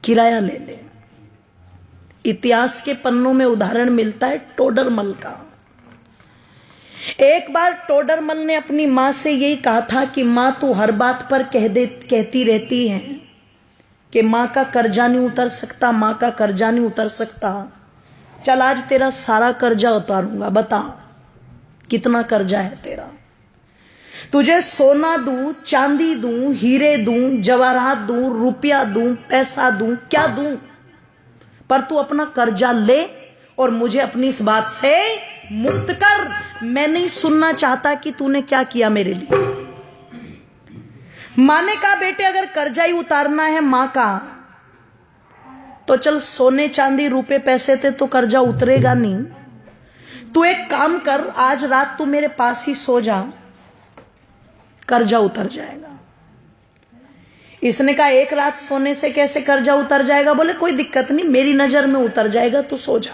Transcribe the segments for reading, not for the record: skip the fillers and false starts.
किराया ले ले। इतिहास के पन्नों में उदाहरण मिलता है टोडरमल का। एक बार टोडरमल ने अपनी मां से यही कहा था कि मां तू हर बात पर कहती रहती है कि मां का कर्जा नहीं उतर सकता, मां का कर्जा नहीं उतर सकता। चल आज तेरा सारा कर्जा उतारूंगा, बता कितना कर्जा है तेरा। तुझे सोना दूं, चांदी दूं, हीरे दूं, जवाहरात दूं, रुपया दूं, पैसा दूं, क्या दूं, पर तू अपना कर्जा ले और मुझे अपनी इस बात से मुक्त कर। मैं नहीं सुनना चाहता कि तूने क्या किया मेरे लिए। मां ने कहा बेटे अगर कर्जा ही उतारना है मां का तो चल सोने चांदी रुपए पैसे थे तो कर्जा उतरेगा नहीं। तू एक काम कर, आज रात तू मेरे पास ही सो जा, कर्जा उतर जाएगा। इसने कहा एक रात सोने से कैसे कर्जा उतर जाएगा? बोले कोई दिक्कत नहीं, मेरी नजर में उतर जाएगा, तू सो जा।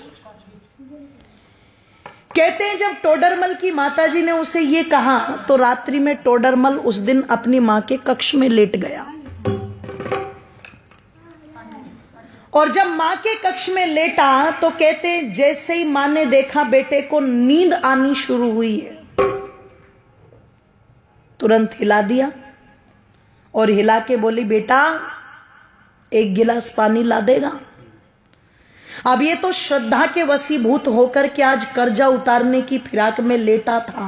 कहते हैं जब टोडरमल की माताजी ने उसे ये कहा तो रात्रि में टोडरमल उस दिन अपनी मां के कक्ष में लेट गया। और जब मां के कक्ष में लेटा तो कहते हैं जैसे ही मां ने देखा बेटे को नींद आनी शुरू हुई है, तुरंत हिला दिया और हिला के बोली बेटा एक गिलास पानी ला देगा। अब ये तो श्रद्धा के वशीभूत होकर के आज कर्जा उतारने की फिराक में लेटा था।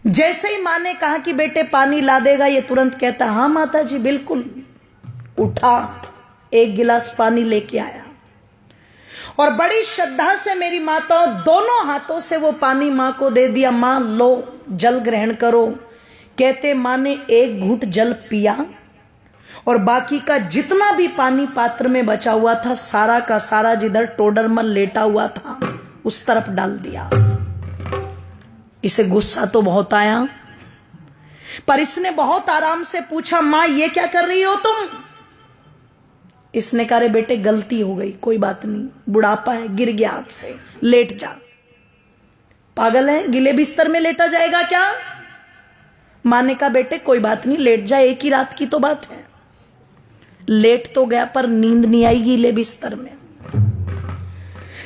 जैसे ही मां ने कहा कि बेटे पानी ला देगा, ये तुरंत कहता हाँ माता जी बिल्कुल। उठा, एक गिलास पानी लेके आया और बड़ी श्रद्धा से मेरी माताओं दोनों हाथों से वो पानी मां को दे दिया। मां लो जल ग्रहण करो। कहते मां ने एक घूंट जल पिया और बाकी का जितना भी पानी पात्र में बचा हुआ था सारा का सारा जिधर टोडरमल लेटा हुआ था उस तरफ डाल दिया। इसे गुस्सा तो बहुत आया, पर इसने बहुत आराम से पूछा मां ये क्या कर रही हो तुम? इसने कहा रे बेटे गलती हो गई, कोई बात नहीं, बुढ़ापा है, गिर गया हाथ से, लेट जा। पागल है, गिले बिस्तर में लेटा जाएगा क्या? मां ने कहा बेटे कोई बात नहीं, लेट जा, एक ही रात की तो बात है। लेट तो गया पर नींद नहीं आई गीले बिस्तर में।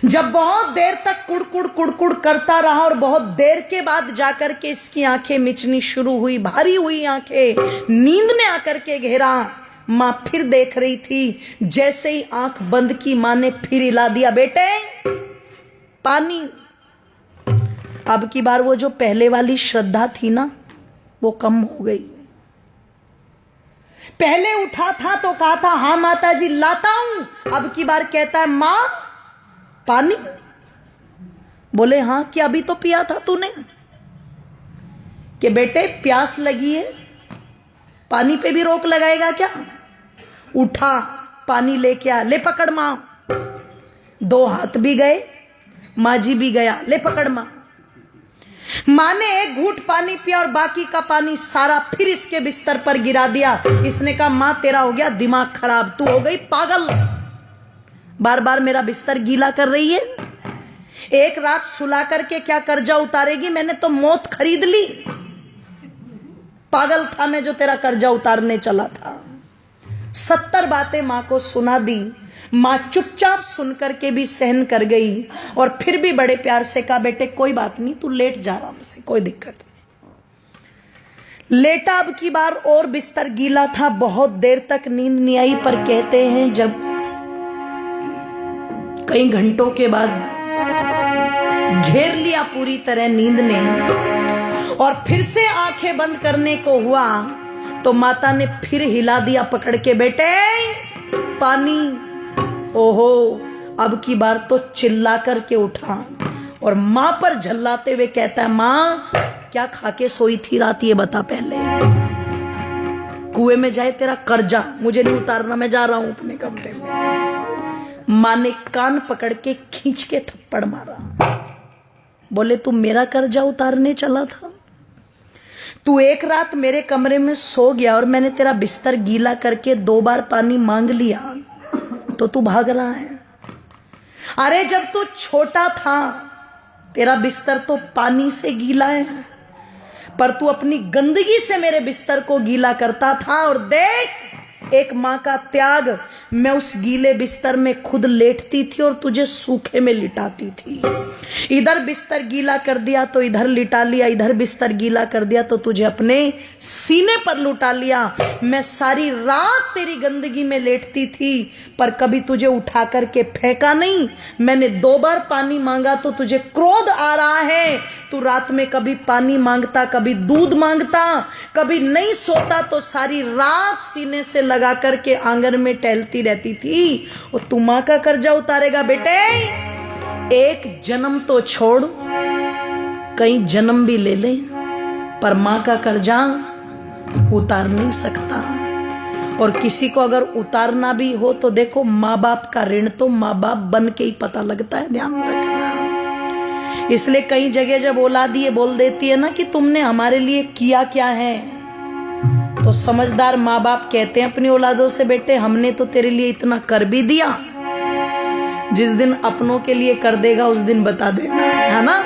जब बहुत देर तक कुड़कुड़ कुड़कुड़ करता रहा और बहुत देर के बाद जाकर के इसकी आंखें मिचनी शुरू हुई, भारी हुई आंखें, नींद ने आकर के घेरा। मां फिर देख रही थी, जैसे ही आंख बंद की मां ने फिर हिला दिया बेटे पानी। अब की बार वो जो पहले वाली श्रद्धा थी ना वो कम हो गई। पहले उठा था तो कहा था हाँ माता जी लाता हूं, अब की बार कहता है मां पानी। बोले हाँ कि अभी तो पिया था तूने? कि बेटे प्यास लगी है, पानी पे भी रोक लगाएगा क्या? उठा, पानी लेके आ, ले पकड़ मां। दो हाथ भी गए, मां जी भी गया, ले पकड़ मां। मां ने एक घूंट पानी पिया और बाकी का पानी सारा फिर इसके बिस्तर पर गिरा दिया। इसने कहा मां तेरा हो गया दिमाग खराब, तू हो गई पागल, बार बार मेरा बिस्तर गीला कर रही है। एक रात सुला करके क्या कर्जा उतारेगी? मैंने तो मौत खरीद ली। पागल था मैं जो तेरा कर्जा उतारने चला था। 70 बातें मां को सुना दी। मां चुपचाप सुनकर के भी सहन कर गई और फिर भी बड़े प्यार से कहा बेटे कोई बात नहीं, तू लेट जा आराम से, कोई दिक्कत नहीं। लेटा, अब की बार और बिस्तर गीला था, बहुत देर तक नींद नहीं आई। पर कहते हैं जब कई घंटों के बाद घेर लिया पूरी तरह नींद ने और फिर से आंखें बंद करने को हुआ तो माता ने फिर हिला दिया पकड़ के बेटे पानी। ओहो, अब की बार तो चिल्ला करके उठा और मां पर झल्लाते हुए कहता है मां क्या खा के सोई थी रात, ये बता पहले। कुएं में जाए तेरा कर्जा, मुझे नहीं उतारना, मैं जा रहा हूं अपने कमरे में। मां ने कान पकड़ के खींच के थप्पड़ मारा। बोले तू मेरा कर्जा उतारने चला था? तू एक रात मेरे कमरे में सो गया और मैंने तेरा बिस्तर गीला करके 2 बार पानी मांग लिया तो तू भाग रहा है। अरे जब तू छोटा था तेरा बिस्तर तो पानी से गीला है, पर तू अपनी गंदगी से मेरे बिस्तर को गीला करता था। और देख एक मां का त्याग, मैं उस गीले बिस्तर में खुद लेटती थी और तुझे सूखे में लिटाती थी। इधर बिस्तर गीला कर दिया तो इधर लिटा लिया, इधर बिस्तर गीला कर दिया तो तुझे अपने सीने पर लुटा लिया। मैं सारी रात तेरी गंदगी में लेटती थी पर कभी तुझे उठा करके फेंका नहीं। मैंने 2 बार पानी मांगा तो तुझे क्रोध आ रहा है। तू रात में कभी पानी मांगता, कभी दूध मांगता, कभी नहीं सोता तो सारी रात सीने से लगा करके आंगन में टहलती रहती थी। और तू मां का कर्जा उतारेगा बेटे? एक जन्म तो छोड़, कई जन्म भी ले ले पर मां का कर्जा उतार नहीं सकता। और किसी को अगर उतारना भी हो तो देखो, माँ बाप का ऋण तो माँ बाप बन के ही पता लगता है, ध्यान रखना। इसलिए कई जगह जब औलाद ये बोल देती है ना कि तुमने हमारे लिए किया क्या है, तो समझदार माँ बाप कहते हैं अपनी औलादों से, बेटे हमने तो तेरे लिए इतना कर भी दिया, जिस दिन अपनों के लिए कर देगा उस दिन बता देना, है ना।